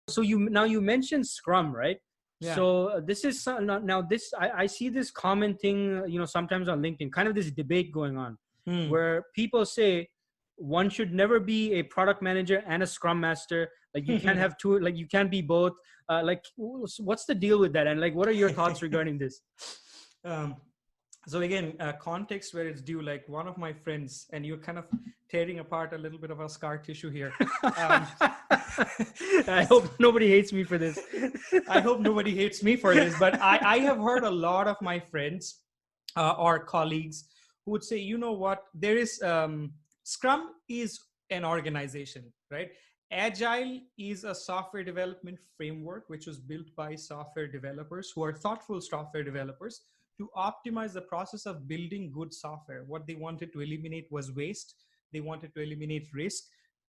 So you mentioned Scrum, right? Yeah. So this is now this I see this commenting, sometimes on LinkedIn, kind of this debate going on, where people say one should never be a product manager and a Scrum master. Like you can't have two, like you can't be both. Like what's the deal with that? And like, what are your thoughts regarding this? So again, context where it's due, like one of my friends, and you're kind of tearing apart a little bit of our scar tissue here. I hope nobody hates me for this. I hope nobody hates me for this, but I have heard a lot of my friends or colleagues who would say, you know what, there is, Scrum is an organization, right? Agile is a software development framework, which was built by software developers who are thoughtful software developers to optimize the process of building good software. What they wanted to eliminate was waste. They wanted to eliminate risk.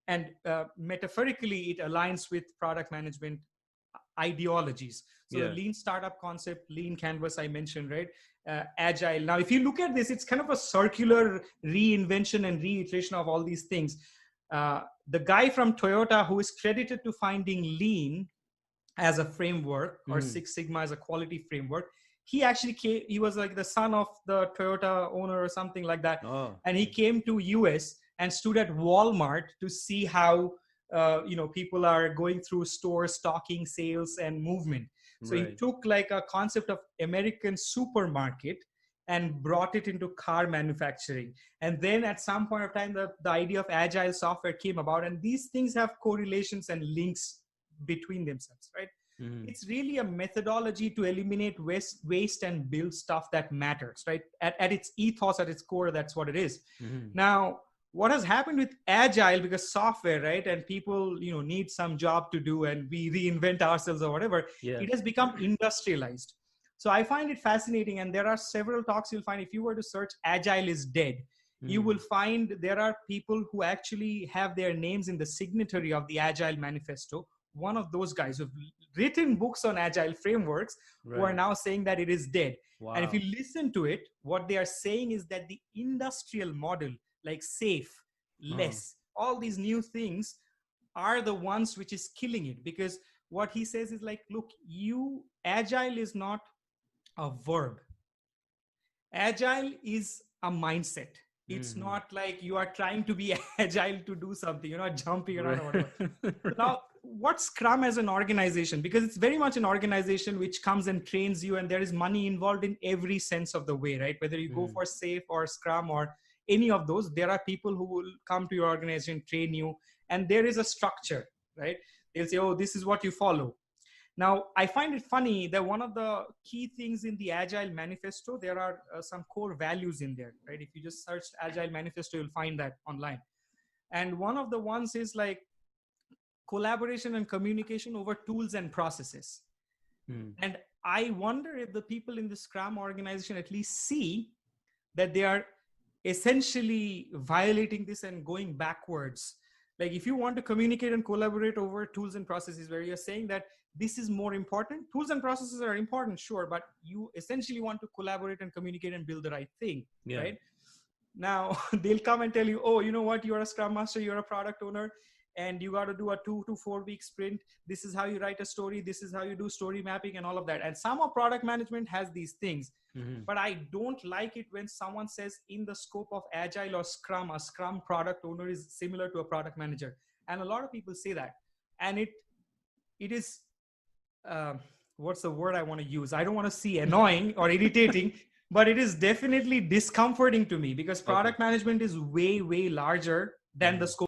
And metaphorically, it aligns with product management ideologies. So the lean startup concept, lean canvas I mentioned, right? Agile. Now, if you look at this, it's kind of a circular reinvention and reiteration of all these things. The guy from Toyota who is credited to finding lean as a framework or Six Sigma as a quality framework, he actually came, he was like the son of the Toyota owner or something like that. And he came to US and stood at Walmart to see how people are going through stores, stocking, sales, and movement. So he took like a concept of American supermarket and brought it into car manufacturing. And then at some point of time, the idea of agile software came about, and these things have correlations and links between themselves, right? It's really a methodology to eliminate waste and build stuff that matters, right? At its ethos, at its core, that's what it is. Now, what has happened with agile, because software, right, and people need some job to do and we reinvent ourselves or whatever, it has become industrialized. So I find it fascinating, and there are several talks you'll find. If you were to search agile is dead, you will find there are people who actually have their names in the signatory of the Agile Manifesto. One of those guys who've written books on agile frameworks who are now saying that it is dead. And if you listen to it, what they are saying is that the industrial model, like safe, less, all these new things are the ones which is killing it. Because what he says is like, look, agile is not a verb. Agile is a mindset. It's not like you are trying to be agile to do something, you're not jumping around or whatever. Now, what's Scrum as an organization? Because it's very much an organization which comes and trains you, and there is money involved in every sense of the way, right? Whether you go for Safe or Scrum or any of those, there are people who will come to your organization, train you, and there is a structure, right? They'll say, oh, this is what you follow. Now, I find it funny that one of the key things in the Agile Manifesto, there are some core values in there, right? If you just search Agile Manifesto, you'll find that online. And one of the ones is like collaboration and communication over tools and processes. And I wonder if the people in the Scrum organization at least see that they are essentially violating this and going backwards. Like if you want to communicate and collaborate over tools and processes, where you're saying that this is more important, tools and processes are important, sure, but you essentially want to collaborate and communicate and build the right thing, right? Now they'll come and tell you, oh, you know what, you're a Scrum Master, you're a product owner, and you got to do a 2 to 4 week sprint. This is how you write a story. This is how you do story mapping and all of that. And some of product management has these things, but I don't like it when someone says in the scope of Agile or Scrum, a Scrum product owner is similar to a product manager. And a lot of people say that. And it is, what's the word I want to use? I don't want to see annoying or irritating, but it is definitely discomforting to me, because product management is way, way larger than the scope